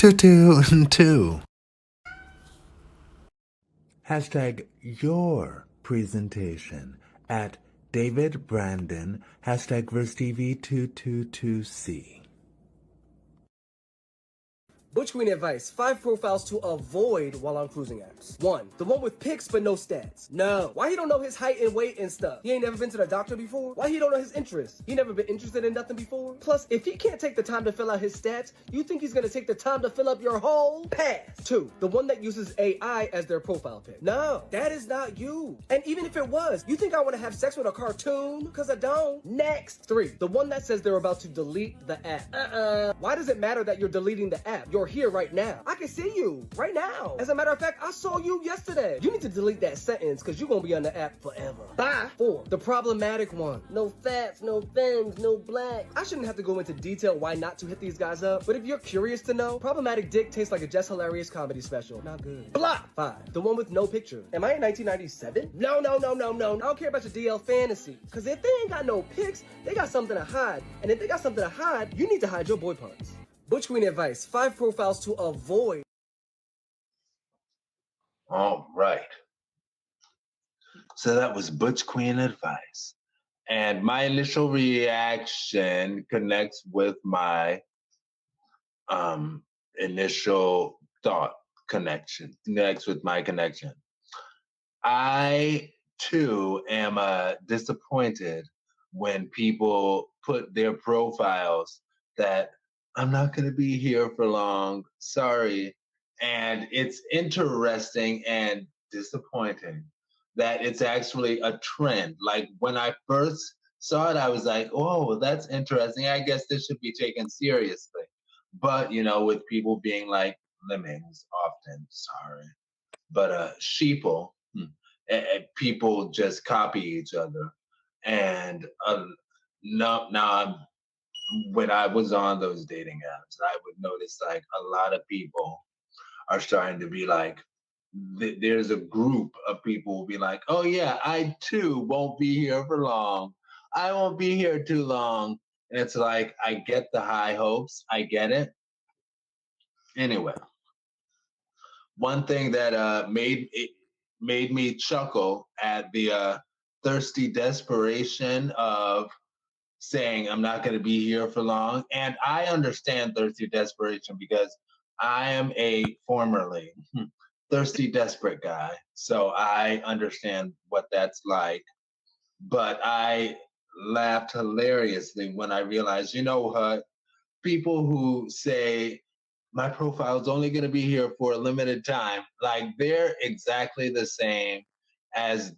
222. Hashtag your presentation at David Brandon, hashtag VersTV222C. Butch Queen advice: 5 profiles to avoid while on cruising apps. 1. The one with pics but no stats. No. Why he don't know his height and weight and stuff? He ain't never been to the doctor before? Why he don't know his interests? He never been interested in nothing before? Plus, if he can't take the time to fill out his stats, you think he's gonna take the time to fill up your whole pass? 2. The one that uses AI as their profile pic. No, that is not you. And even if it was, you think I wanna have sex with a cartoon? Cause I don't. Next. 3. The one that says they're about to delete the app. Why does it matter that you're deleting the app? You're here right now. I can see you right now. As a matter of fact, I saw you yesterday. You need to delete that sentence because you're gonna be on the app forever. Bye. 4. The problematic one. No fats, no thims, no black. I shouldn't have to go into detail why not to hit these guys up, but if you're curious to know, problematic dick tastes like a just hilarious comedy special. Not good. Blah. 5. The one with no picture. Am I in 1997? No. I don't care about your DL fantasy. Because if they ain't got no pics, they got something to hide. And if they got something to hide, you need to hide your boy parts. Butch Queen advice: 5 profiles to avoid. All right. So that was Butch Queen advice. And my initial reaction connects with my initial thought connection, connects with my connection. I too am disappointed when people put their profiles that I'm not going to be here for long. Sorry. And it's interesting and disappointing that it's actually a trend. Like when I first saw it, I was like, oh, that's interesting. I guess this should be taken seriously. But, with people being like lemmings often, sorry, but sheeple, people just copy each other. And no, now when I was on those dating apps, I would notice like a lot of people are starting to be like, there's a group of people will be like, oh yeah, I too won't be here for long. I won't be here too long. And it's like, I get the high hopes. I get it. Anyway, one thing that made me chuckle at the thirsty desperation of saying I'm not going to be here for long. And I understand thirsty desperation because I am a formerly thirsty desperate guy. So I understand what that's like. But I laughed hilariously when I realized, you know what? People who say my profile is only going to be here for a limited time, like they're exactly the same as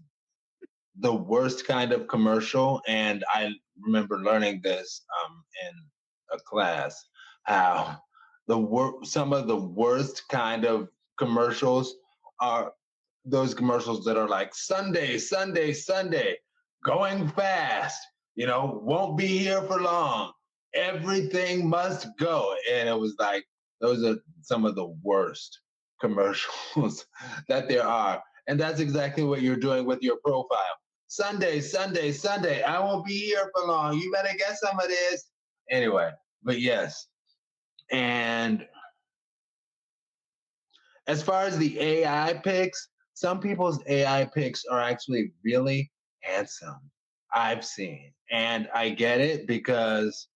the worst kind of commercial. And I remember learning this in a class, how some of the worst kind of commercials are those commercials that are like Sunday, Sunday, Sunday, going fast, won't be here for long. Everything must go. And it was like, those are some of the worst commercials that there are. And that's exactly what you're doing with your profile. Sunday, Sunday, Sunday. I won't be here for long. You better get some of this. Anyway, but yes. And as far as the AI pics, some people's AI pics are actually really handsome. I've seen. And I get it because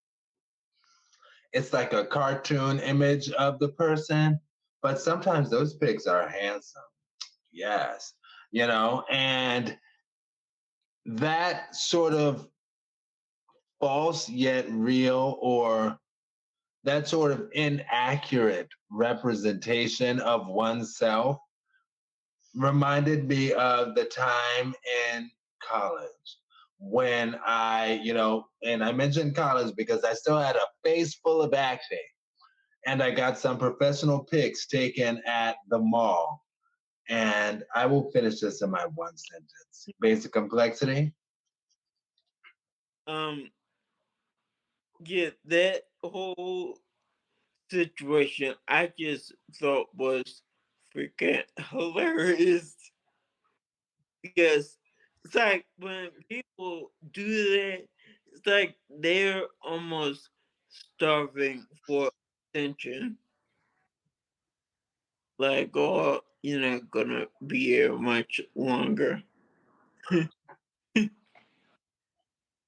it's like a cartoon image of the person, but sometimes those pics are handsome. Yes. And that sort of false yet real, or that sort of inaccurate representation of oneself reminded me of the time in college when and I mentioned college because I still had a face full of acne, and I got some professional pics taken at the mall. And I will finish this in my one sentence. Basic complexity. Yeah, that whole situation I just thought was freaking hilarious. Because it's like when people do that, it's like they're almost starving for attention. like, oh, you're not gonna be here much longer.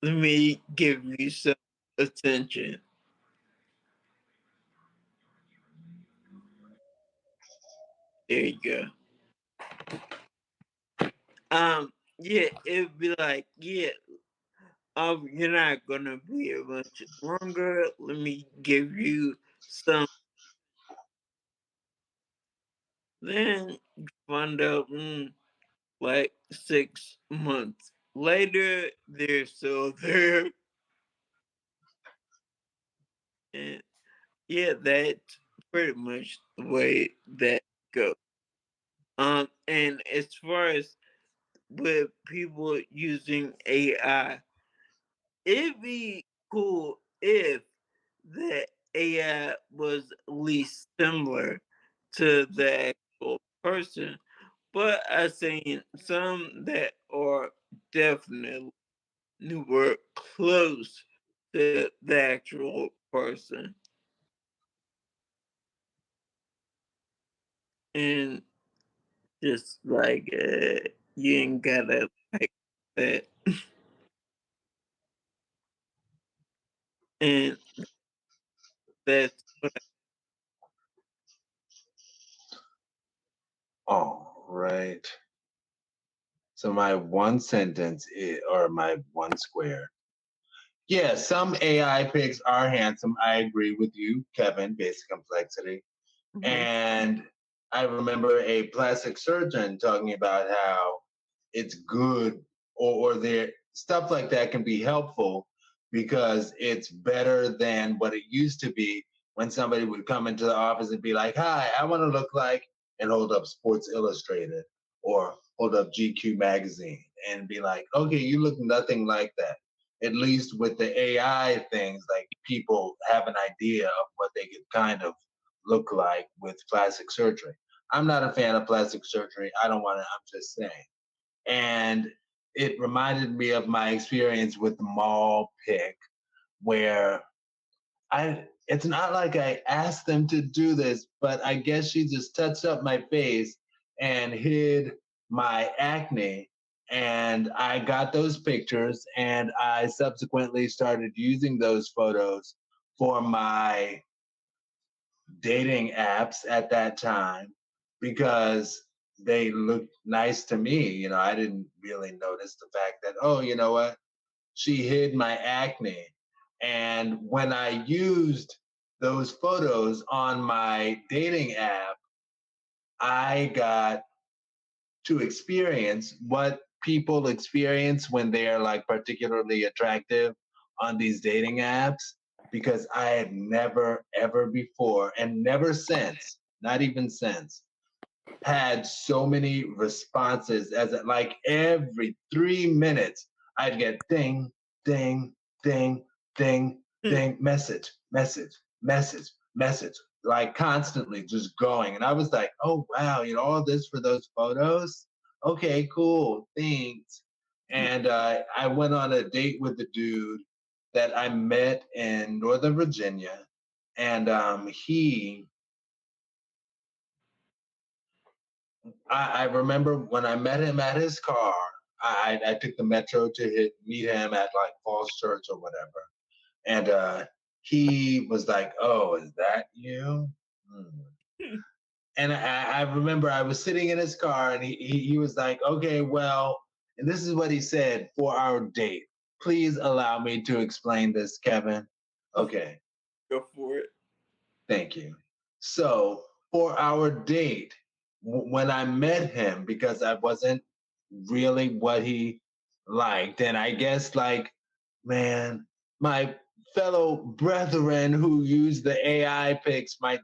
Let me give you some attention. There you go. Yeah, it'd be like, yeah, you're not gonna be here much longer. Let me give you some. Then you find out, like 6 months later, they're still there. And yeah, that's pretty much the way that goes. And as far as with people using AI, it'd be cool if the AI was at least similar to the actual person, but I seen some that are definitely were close to the actual person. And just like you ain't gotta like that. And that's what All right. So my one sentence or my one square. Yeah, some AI pics are handsome. I agree with you, Kevin, basic complexity. And I remember a plastic surgeon talking about how it's good or there stuff like that can be helpful because it's better than what it used to be when somebody would come into the office and be like, "Hi, I want to look like," and hold up Sports Illustrated or hold up GQ magazine and be like, "Okay, you look nothing like that." At least with the AI things, like people have an idea of what they could kind of look like with plastic surgery. I'm not a fan of plastic surgery. I don't want to, I'm just saying. And it reminded me of my experience with the mall pick, where it's not like I asked them to do this, but I guess she just touched up my face and hid my acne. And I got those pictures and I subsequently started using those photos for my dating apps at that time because they looked nice to me. You know, I didn't really notice the fact that, oh, you know what? She hid my acne. And when I used those photos on my dating app, I got to experience what people experience when they are like particularly attractive on these dating apps because I had never, ever before and never since, not even since, had so many responses as like every 3 minutes I'd get ding, ding, ding, ding, ding, message, message, message, message, like constantly just going. And I was like, oh wow, you know, all this for those photos? Okay, cool, thanks. And I went on a date with the dude that I met in Northern Virginia. And I remember when I met him at his car, I took the metro to meet him at like Falls Church or whatever. And he was like, "Oh, is that you?" Hmm. And I remember I was sitting in his car and he was like, "Okay, well," and this is what he said for our date. Please allow me to explain this, Kevin. Okay. go for it. Thank you. So for our date, when I met him, because I wasn't really what he liked, and I guess like, man, my fellow brethren who use the AI pics might